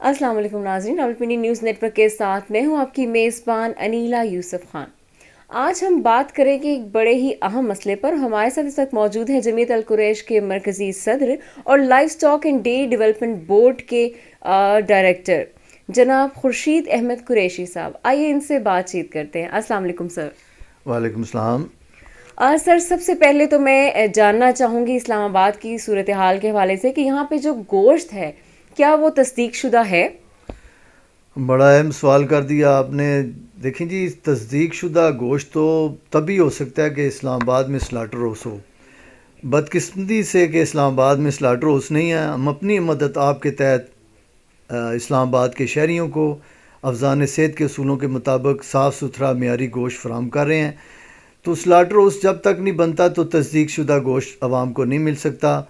السلام علیکم ناظرین، راولپنڈی نیوز نیٹ ورک کے ساتھ میں ہوں آپ کی میزبان انیلا یوسف خان۔ آج ہم بات کریں گے ایک بڑے ہی اہم مسئلے پر۔ ہمارے ساتھ اس وقت موجود ہیں جمعیت القریش کے مرکزی صدر اور life stock and dairy development board کے ڈائریکٹر جناب خورشید احمد قریشی صاحب۔ آئیے ان سے بات چیت کرتے ہیں۔ السلام علیکم سر۔ وعلیکم السلام۔ سر، سب سے پہلے تو میں جاننا چاہوں گی اسلام آباد کی صورتحال کے حوالے سے کہ یہاں پہ جو گوشت ہے کیا وہ تصدیق شدہ ہے؟ بڑا اہم سوال کر دیا آپ نے۔ دیکھیں جی، تصدیق شدہ گوشت تو تبھی ہو سکتا ہے کہ اسلام آباد میں سلاٹر ہاؤس ہو۔ بدقسمتی سے کہ اسلام آباد میں سلاٹر ہاؤس نہیں ہے، ہم اپنی مدد آپ کے تحت اسلام آباد کے شہریوں کو افزان صحت کے اصولوں کے مطابق صاف ستھرا معیاری گوشت فراہم کر رہے ہیں۔ تو سلاٹر ہاؤس جب تک نہیں بنتا تو تصدیق شدہ گوشت عوام کو نہیں مل سکتا۔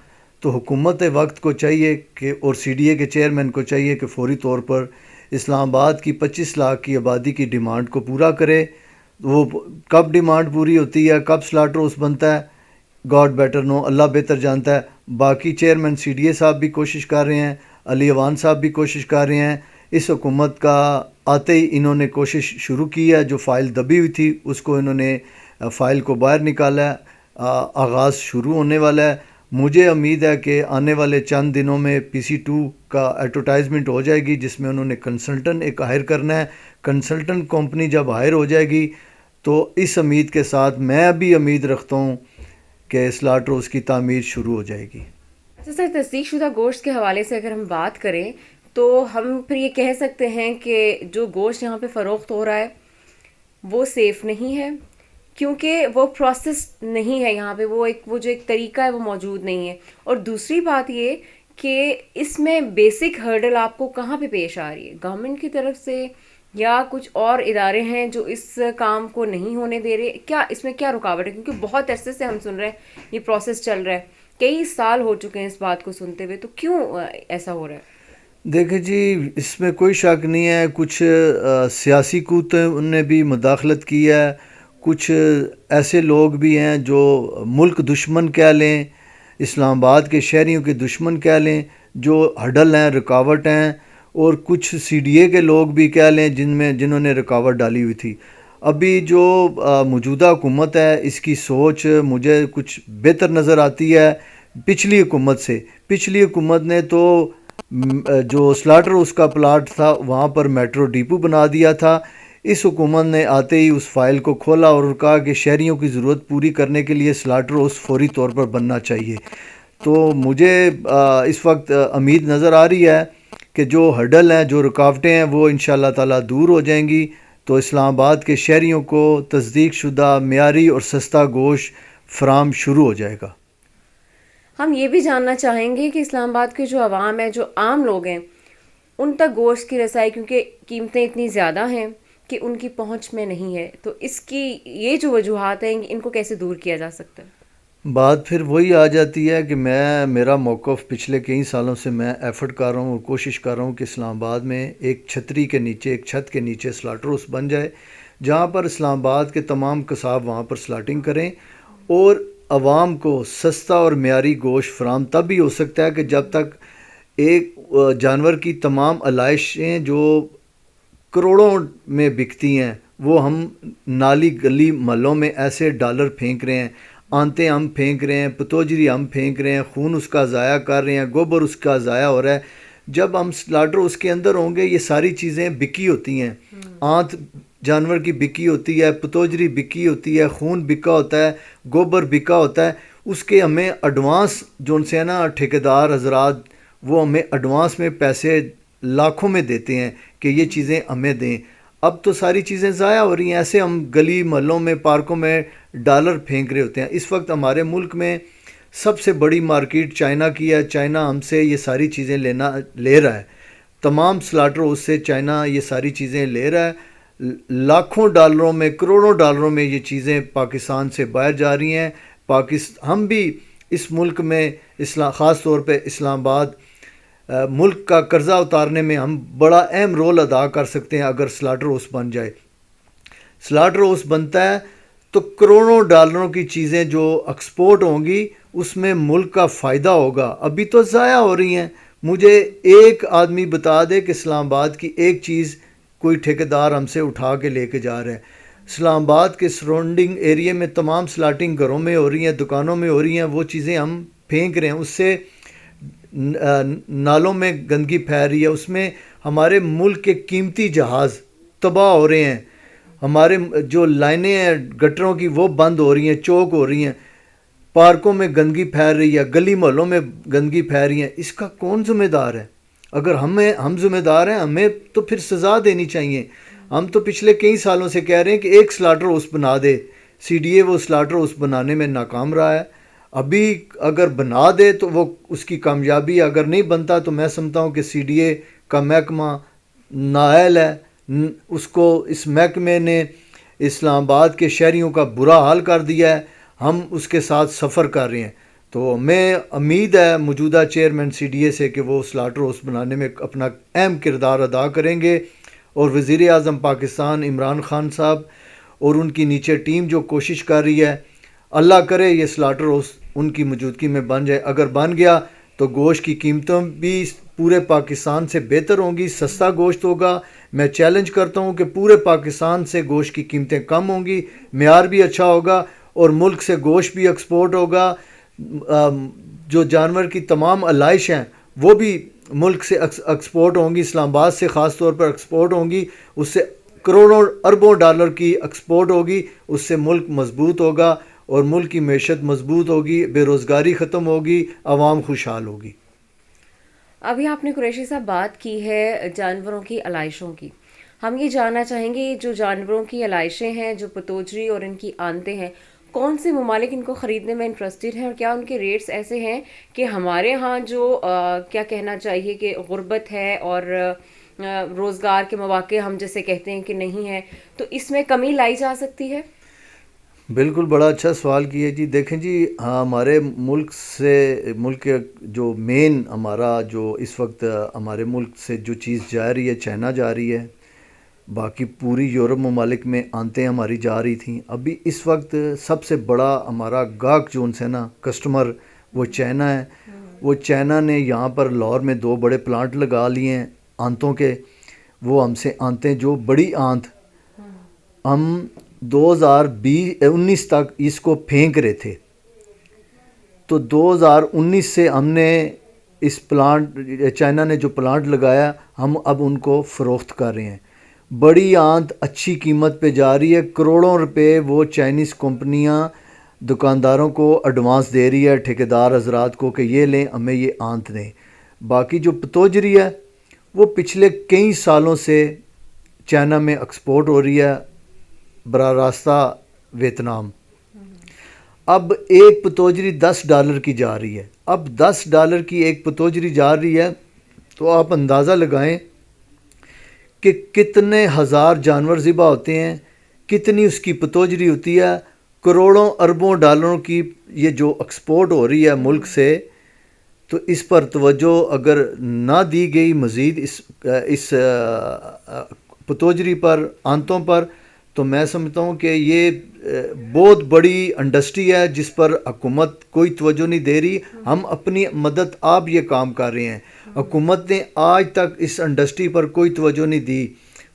تو حکومت وقت کو چاہیے کہ اور سی ڈی اے کے چیئرمین کو چاہیے کہ فوری طور پر اسلام آباد کی 25 لاکھ کی آبادی کی ڈیمانڈ کو پورا کرے۔ وہ کب ڈیمانڈ پوری ہوتی ہے، کب سلاٹر ہاؤس بنتا ہے، گاڈ بیٹر نو، اللہ بہتر جانتا ہے۔ باقی چیئرمین سی ڈی اے صاحب بھی کوشش کر رہے ہیں، علی اوان صاحب بھی کوشش کر رہے ہیں۔ اس حکومت کا آتے ہی انہوں نے کوشش شروع کی ہے، جو فائل دبی ہوئی تھی اس کو انہوں نے فائل کو باہر نکالا ہے۔ آغاز شروع ہونے والا ہے۔ مجھے امید ہے کہ آنے والے چند دنوں میں پی سی 2 کا ایڈورٹائزمنٹ ہو جائے گی، جس میں انہوں نے کنسلٹنٹ ایک ہائر کرنا ہے۔ کنسلٹنٹ کمپنی جب ہائر ہو جائے گی تو اس امید کے ساتھ میں بھی امید رکھتا ہوں کہ سلاٹر ہاؤس کی تعمیر شروع ہو جائے گی۔ سر، تصدیق شدہ گوشت کے حوالے سے اگر ہم بات کریں تو ہم پھر یہ کہہ سکتے ہیں کہ جو گوشت یہاں پہ فروخت ہو رہا ہے وہ سیف نہیں ہے، کیونکہ وہ پروسیس نہیں ہے یہاں پہ، وہ جو ایک طریقہ ہے وہ موجود نہیں ہے۔ اور دوسری بات یہ کہ اس میں بیسک ہرڈل آپ کو کہاں پہ پیش آ رہی ہے؟ گورنمنٹ کی طرف سے یا کچھ اور ادارے ہیں جو اس کام کو نہیں ہونے دے رہے؟ کیا اس میں کیا رکاوٹ ہے؟ کیونکہ بہت عرصے سے ہم سن رہے ہیں یہ پروسیس چل رہا ہے، کئی سال ہو چکے ہیں اس بات کو سنتے ہوئے، تو کیوں ایسا ہو رہا ہے؟ دیکھیں جی، اس میں کوئی شک نہیں ہے، کچھ سیاسی قوتوں نے بھی مداخلت کی ہے، کچھ ایسے لوگ بھی ہیں جو ملک دشمن کہہ لیں، اسلام آباد کے شہریوں کے دشمن کہہ لیں، جو ہڈل ہیں، رکاوٹ ہیں، اور کچھ سی ڈی اے کے لوگ بھی کہہ لیں جنہوں نے رکاوٹ ڈالی ہوئی تھی۔ ابھی جو موجودہ حکومت ہے اس کی سوچ مجھے کچھ بہتر نظر آتی ہے پچھلی حکومت سے۔ پچھلی حکومت نے تو جو سلاٹر ہاؤس کا پلاٹ تھا وہاں پر میٹرو ڈیپو بنا دیا تھا۔ اس حکومت نے آتے ہی اس فائل کو کھولا اور کہا کہ شہریوں کی ضرورت پوری کرنے کے لیے سلاٹر ہاؤس فوری طور پر بننا چاہیے۔ تو مجھے اس وقت امید نظر آ رہی ہے کہ جو ہرڈل ہیں، جو رکاوٹیں ہیں، وہ انشاءاللہ تعالیٰ دور ہو جائیں گی، تو اسلام آباد کے شہریوں کو تصدیق شدہ معیاری اور سستا گوشت فراہم شروع ہو جائے گا۔ ہم یہ بھی جاننا چاہیں گے کہ اسلام آباد کے جو عوام ہے، جو عام لوگ ہیں، ان تک گوشت کی رسائی، کیونکہ قیمتیں اتنی زیادہ ہیں کہ ان کی پہنچ میں نہیں ہے، تو اس کی یہ جو وجوہات ہیں ان کو کیسے دور کیا جا سکتا ہے؟ بات پھر وہی آ جاتی ہے کہ میرا موقف پچھلے کئی سالوں سے میں ایفرٹ کر رہا ہوں اور کوشش کر رہا ہوں کہ اسلام آباد میں ایک چھتری کے نیچے، ایک چھت کے نیچے سلاٹر ہاؤس بن جائے، جہاں پر اسلام آباد کے تمام قصاب وہاں پر سلاٹنگ کریں، اور عوام کو سستا اور معیاری گوشت فراہم تب بھی ہو سکتا ہے کہ جب تک ایک جانور کی تمام علائشیں جو کروڑوں میں بکتی ہیں، وہ ہم نالی گلی محلوں میں ایسے ڈالر پھینک رہے ہیں، آنتے ہم پھینک رہے ہیں، پتوجری ہم پھینک رہے ہیں، خون اس کا ضائع کر رہے ہیں، گوبر اس کا ضائع ہو رہا ہے۔ جب ہم سلاٹر اس کے اندر ہوں گے، یہ ساری چیزیں بکی ہوتی ہیں، آنت جانور کی بکی ہوتی ہے، پتوجری بکی ہوتی ہے، خون بکا ہوتا ہے، گوبر بکا ہوتا ہے، اس کے ہمیں ایڈوانس جو ان سے نا ٹھیکیدار حضرات وہ ہمیں ایڈوانس میں پیسے لاکھوں میں دیتے ہیں کہ یہ چیزیں ہمیں دیں۔ اب تو ساری چیزیں ضائع ہو رہی ہیں، ایسے ہم گلی محلوں میں، پارکوں میں ڈالر پھینک رہے ہوتے ہیں۔ اس وقت ہمارے ملک میں سب سے بڑی مارکیٹ چائنا کی ہے، چائنا ہم سے یہ ساری چیزیں لے رہا ہے، تمام سلاٹر ہاؤس سے چائنا یہ ساری چیزیں لے رہا ہے، لاکھوں ڈالروں میں، کروڑوں ڈالروں میں یہ چیزیں پاکستان سے باہر جا رہی ہیں۔ ہم بھی اس ملک میں خاص طور پہ اسلام آباد ملک کا قرضہ اتارنے میں ہم بڑا اہم رول ادا کر سکتے ہیں اگر سلاٹر ہاؤس بن جائے۔ سلاٹر ہاؤس بنتا ہے تو کروڑوں ڈالروں کی چیزیں جو ایکسپورٹ ہوں گی اس میں ملک کا فائدہ ہوگا۔ ابھی تو ضائع ہو رہی ہیں، مجھے ایک آدمی بتا دے کہ اسلام آباد کی ایک چیز کوئی ٹھیکیدار ہم سے اٹھا کے لے کے جا رہے ہیں۔ اسلام آباد کے سراؤنڈنگ ایریے میں تمام سلاٹنگ گھروں میں ہو رہی ہیں، دکانوں میں ہو رہی ہیں، وہ چیزیں ہم پھینک رہے ہیں، اس سے نالوں میں گندگی پھیل رہی ہے، اس میں ہمارے ملک کے قیمتی جہاز تباہ ہو رہے ہیں، ہمارے جو لائنیں ہیں گٹروں کی وہ بند ہو رہی ہیں، چوک ہو رہی ہیں، پارکوں میں گندگی پھیل رہی ہے، گلی محلوں میں گندگی پھیل رہی ہے۔ اس کا کون ذمہ دار ہے؟ اگر ہم ذمہ دار ہیں، ہمیں تو پھر سزا دینی چاہیے۔ ہم تو پچھلے کئی سالوں سے کہہ رہے ہیں کہ ایک سلاٹر ہاؤس بنا دے، سی ڈی اے وہ سلاٹر ہاؤس بنانے میں ناکام رہا ہے۔ ابھی اگر بنا دے تو وہ اس کی کامیابی، اگر نہیں بنتا تو میں سمجھتا ہوں کہ سی ڈی اے کا محکمہ نااہل ہے، اس کو اس محکمے نے اسلام آباد کے شہریوں کا برا حال کر دیا ہے، ہم اس کے ساتھ سفر کر رہے ہیں۔ تو میں امید ہے موجودہ چیئرمین سی ڈی اے سے کہ وہ سلاٹر ہاؤس بنانے میں اپنا اہم کردار ادا کریں گے، اور وزیر اعظم پاکستان عمران خان صاحب اور ان کی نیچے ٹیم جو کوشش کر رہی ہے، اللہ کرے یہ سلاٹر ہاؤس ان کی موجودگی میں بن جائے۔ اگر بن گیا تو گوشت کی قیمتوں بھی پورے پاکستان سے بہتر ہوں گی، سستا گوشت ہوگا۔ میں چیلنج کرتا ہوں کہ پورے پاکستان سے گوشت کی قیمتیں کم ہوں گی، معیار بھی اچھا ہوگا، اور ملک سے گوشت بھی ایکسپورٹ ہوگا۔ جو جانور کی تمام علائش ہیں وہ بھی ملک سے ایکسپورٹ ہوں گی، اسلام آباد سے خاص طور پر ایکسپورٹ ہوں گی، اس سے کروڑوں اربوں ڈالر کی ایکسپورٹ ہوگی، اس سے ملک مضبوط ہوگا اور ملک کی معیشت مضبوط ہوگی، بے روزگاری ختم ہوگی، عوام خوشحال ہوگی۔ ابھی آپ نے قریشی صاحب بات کی ہے جانوروں کی علائشوں کی، ہم یہ جاننا چاہیں گے جو جانوروں کی علائشیں ہیں، جو پتوجری اور ان کی آنتیں ہیں، کون سے ممالک ان کو خریدنے میں انٹرسٹڈ ہیں، اور کیا ان کے ریٹس ایسے ہیں کہ ہمارے ہاں جو کیا کہنا چاہیے کہ غربت ہے اور روزگار کے مواقع ہم جیسے کہتے ہیں کہ نہیں ہے، تو اس میں کمی لائی جا سکتی ہے؟ بالکل بڑا اچھا سوال کیا جی۔ دیکھیں جی، ہمارے ملک کے جو مین ہمارا جو اس وقت ہمارے ملک سے جو چیز جا رہی ہے، چائنا جا رہی ہے، باقی پوری یورپ ممالک میں آنتیں ہماری جا رہی تھیں۔ ابھی اس وقت سب سے بڑا ہمارا گاہک جو ہے نا، کسٹمر، وہ چائنا ہے۔ وہ چائنا نے یہاں پر لاہور میں 2 بڑے پلانٹ لگا لیے ہیں آنتوں کے۔ وہ ہم سے آنتیں، جو بڑی آنت ہم 2019 تک اس کو پھینک رہے تھے، تو 2019 سے ہم نے اس پلانٹ، چائنا نے جو پلانٹ لگایا، ہم اب ان کو فروخت کر رہے ہیں۔ بڑی آنت اچھی قیمت پہ جا رہی ہے، کروڑوں روپے وہ چائنیز کمپنیاں دکانداروں کو ایڈوانس دے رہی ہے، ٹھیکیدار حضرات کو، کہ یہ لیں، ہمیں یہ آنت دیں۔ باقی جو پتوجری ہے وہ پچھلے کئی سالوں سے چائنا میں ایکسپورٹ ہو رہی ہے، براہ راستہ ویتنام۔ اب ایک پتوجری $10 کی جا رہی ہے۔ اب $10 کی ایک پتوجری جا رہی ہے، تو آپ اندازہ لگائیں کہ کتنے ہزار جانور ذبح ہوتے ہیں، کتنی اس کی پتوجری ہوتی ہے، کروڑوں اربوں ڈالروں کی یہ جو ایکسپورٹ ہو رہی ہے ملک سے۔ تو اس پر توجہ اگر نہ دی گئی مزید اس پتوجری پر، آنتوں پر، تو میں سمجھتا ہوں کہ یہ بہت بڑی انڈسٹری ہے جس پر حکومت کوئی توجہ نہیں دے رہی۔ ہم اپنی مدد آپ یہ کام کر رہے ہیں، حکومت نے آج تک اس انڈسٹری پر کوئی توجہ نہیں دی۔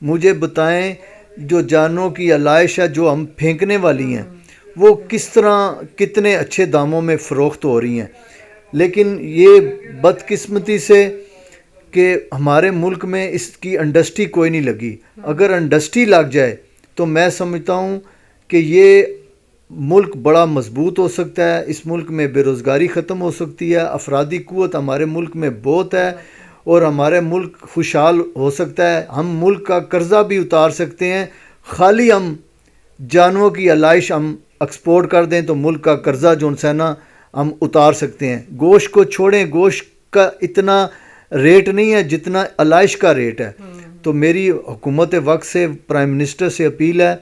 مجھے بتائیں، جو جانوروں کی علائش ہے جو ہم پھینکنے والی ہیں، وہ کس طرح کتنے اچھے داموں میں فروخت ہو رہی ہیں، لیکن یہ بدقسمتی سے کہ ہمارے ملک میں اس کی انڈسٹری کوئی نہیں لگی۔ اگر انڈسٹری لگ جائے تو میں سمجھتا ہوں کہ یہ ملک بڑا مضبوط ہو سکتا ہے، اس ملک میں بے روزگاری ختم ہو سکتی ہے، افرادی قوت ہمارے ملک میں بہت ہے، اور ہمارے ملک خوشحال ہو سکتا ہے۔ ہم ملک کا قرضہ بھی اتار سکتے ہیں، خالی ہم جانوروں کی علائش ہم ایکسپورٹ کر دیں تو ملک کا قرضہ جو ہے نا ہم اتار سکتے ہیں۔ گوشت کو چھوڑیں، گوشت کا اتنا ریٹ نہیں ہے جتنا علائش کا ریٹ ہے۔ تو میری حکومت وقت سے، پرائم منسٹر سے اپیل ہے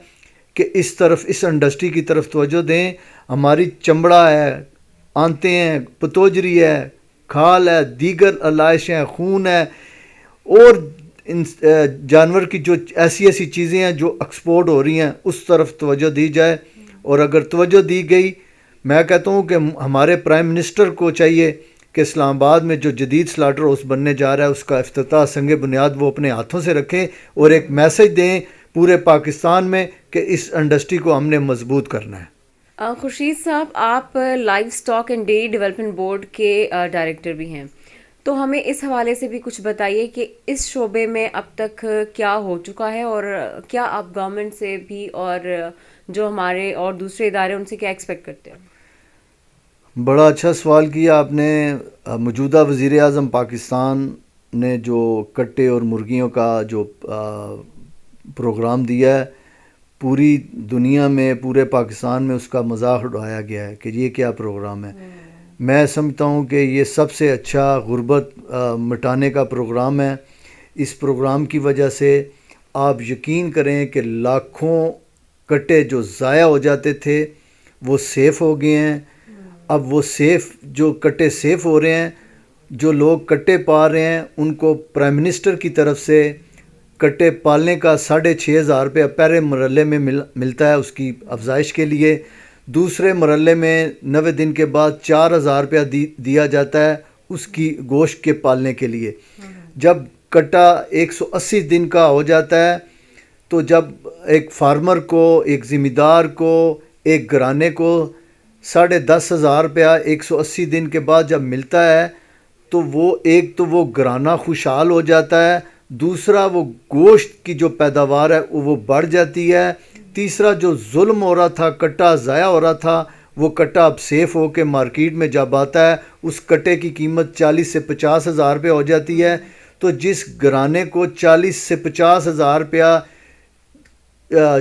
کہ اس انڈسٹری کی طرف توجہ دیں۔ ہماری چمڑا ہے، آنتیں ہیں، پتوجری ہے، کھال ہے، دیگر علائش ہیں، خون ہے، اور جانور کی جو ایسی چیزیں ہیں جو ایکسپورٹ ہو رہی ہیں، اس طرف توجہ دی جائے۔ اور اگر توجہ دی گئی، میں کہتا ہوں کہ ہمارے پرائم منسٹر کو چاہیے کہ اسلام آباد میں جو جدید سلاٹر ہاؤس بننے جا رہا ہے اس کا افتتاح سنگ بنیاد وہ اپنے ہاتھوں سے رکھیں اور ایک میسج دیں پورے پاکستان میں کہ اس انڈسٹری کو ہم نے مضبوط کرنا ہے۔ خورشید صاحب، آپ life stock and dairy development board کے ڈائریکٹر بھی ہیں، تو ہمیں اس حوالے سے بھی کچھ بتائیے کہ اس شعبے میں اب تک کیا ہو چکا ہے، اور کیا آپ گورنمنٹ سے بھی اور جو ہمارے اور دوسرے ادارے ان سے کیا ایکسپیکٹ کرتے ہیں؟ بڑا اچھا سوال کیا آپ نے۔ موجودہ وزیر اعظم پاکستان نے جو کٹے اور مرغیوں کا جو پروگرام دیا ہے، پوری دنیا میں پورے پاکستان میں اس کا مذاق اڑایا گیا ہے کہ یہ کیا پروگرام ہے۔ میں سمجھتا ہوں کہ یہ سب سے اچھا غربت مٹانے کا پروگرام ہے۔ اس پروگرام کی وجہ سے آپ یقین کریں کہ لاکھوں کٹے جو ضائع ہو جاتے تھے وہ سیف ہو گئے ہیں۔ اب وہ جو کٹے سیف ہو رہے ہیں، جو لوگ کٹے پال رہے ہیں ان کو پرائم منسٹر کی طرف سے کٹے پالنے کا 6,500 روپیہ پہلے مرحلے میں ملتا ہے اس کی افزائش کے لیے۔ دوسرے مرحلے میں 90 دن کے بعد 4,000 روپیہ دیا جاتا ہے اس کی گوشت کے پالنے کے لیے۔ جب کٹا 180 دن کا ہو جاتا ہے تو جب ایک فارمر کو، ایک ذمہ دار کو، ایک گھرانے کو 10,500 روپیہ 180 دن کے بعد جب ملتا ہے تو وہ گھرانہ خوشحال ہو جاتا ہے، دوسرا وہ گوشت کی جو پیداوار ہے وہ بڑھ جاتی ہے، تیسرا جو ظلم ہو رہا تھا، کٹا ضائع ہو رہا تھا، وہ کٹا اب سیف ہو کے مارکیٹ میں جب آتا ہے اس کٹے کی قیمت 40 سے 50,000 روپے ہو جاتی ہے۔ تو جس گھرانے کو 40 سے 50,000 روپیہ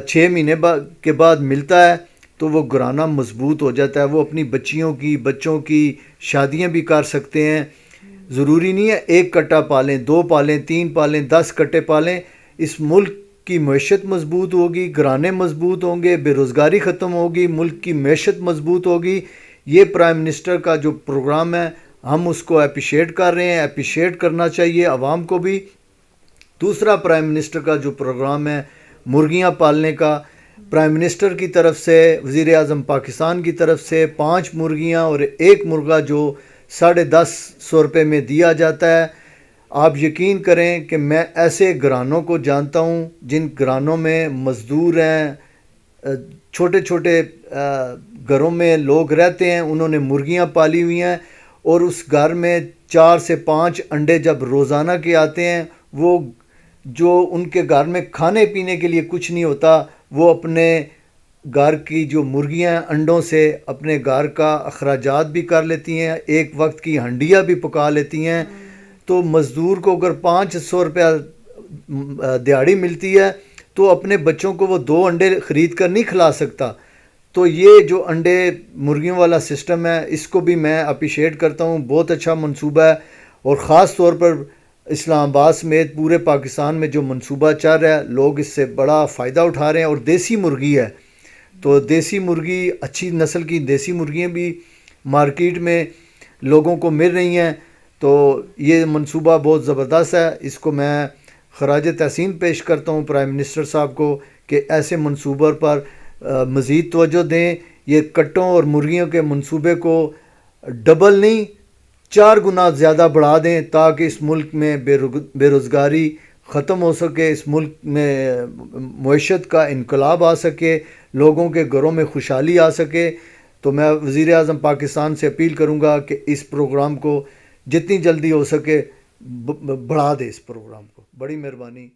6 مہینے کے بعد ملتا ہے تو وہ گھرانہ مضبوط ہو جاتا ہے، وہ اپنی بچوں کی شادیاں بھی کر سکتے ہیں۔ ضروری نہیں ہے ایک کٹا پالیں، 2 پالیں، 3 پالیں، 10 کٹے پالیں۔ اس ملک کی معیشت مضبوط ہوگی، گھرانے مضبوط ہوں گے، بے روزگاری ختم ہوگی، ملک کی معیشت مضبوط ہوگی۔ یہ پرائم منسٹر کا جو پروگرام ہے ہم اس کو اپریشیٹ کر رہے ہیں، اپریشیٹ کرنا چاہیے عوام کو بھی۔ دوسرا پرائم منسٹر کا جو پروگرام ہے مرغیاں پالنے کا، پرائم منسٹر کی طرف سے، وزیر اعظم پاکستان کی طرف سے 5 مرغیاں اور 1 مرغہ جو 1050 روپے میں دیا جاتا ہے۔ آپ یقین کریں کہ میں ایسے گھرانوں کو جانتا ہوں جن گھرانوں میں مزدور ہیں، چھوٹے چھوٹے گھروں میں لوگ رہتے ہیں، انہوں نے مرغیاں پالی ہوئی ہیں اور اس گھر میں 4 سے 5 انڈے جب روزانہ کے آتے ہیں، وہ جو ان کے گھر میں کھانے پینے کے لیے کچھ نہیں ہوتا، وہ اپنے گھر کی جو مرغیاں انڈوں سے اپنے گھر کا اخراجات بھی کر لیتی ہیں، ایک وقت کی ہنڈیاں بھی پکا لیتی ہیں۔ تو مزدور کو اگر 500 روپیہ دیہاڑی ملتی ہے تو اپنے بچوں کو وہ 2 انڈے خرید کر نہیں کھلا سکتا۔ تو یہ جو انڈے مرغیوں والا سسٹم ہے اس کو بھی میں اپریشیٹ کرتا ہوں، بہت اچھا منصوبہ ہے، اور خاص طور پر اسلام آباد سمیت پورے پاکستان میں جو منصوبہ چل رہا ہے لوگ اس سے بڑا فائدہ اٹھا رہے ہیں۔ اور دیسی مرغی ہے تو دیسی مرغی، اچھی نسل کی دیسی مرغیاں بھی مارکیٹ میں لوگوں کو مل رہی ہیں۔ تو یہ منصوبہ بہت زبردست ہے، اس کو میں خراج تحسین پیش کرتا ہوں پرائم منسٹر صاحب کو کہ ایسے منصوبوں پر مزید توجہ دیں، یہ کٹوں اور مرغیوں کے منصوبے کو ڈبل نہیں 4 گنا زیادہ بڑھا دیں تاکہ اس ملک میں بے روزگاری ختم ہو سکے، اس ملک میں معیشت کا انقلاب آ سکے، لوگوں کے گھروں میں خوشحالی آ سکے۔ تو میں وزیر اعظم پاکستان سے اپیل کروں گا کہ اس پروگرام کو جتنی جلدی ہو سکے بڑھا دے اس پروگرام کو۔ بڑی مہربانی۔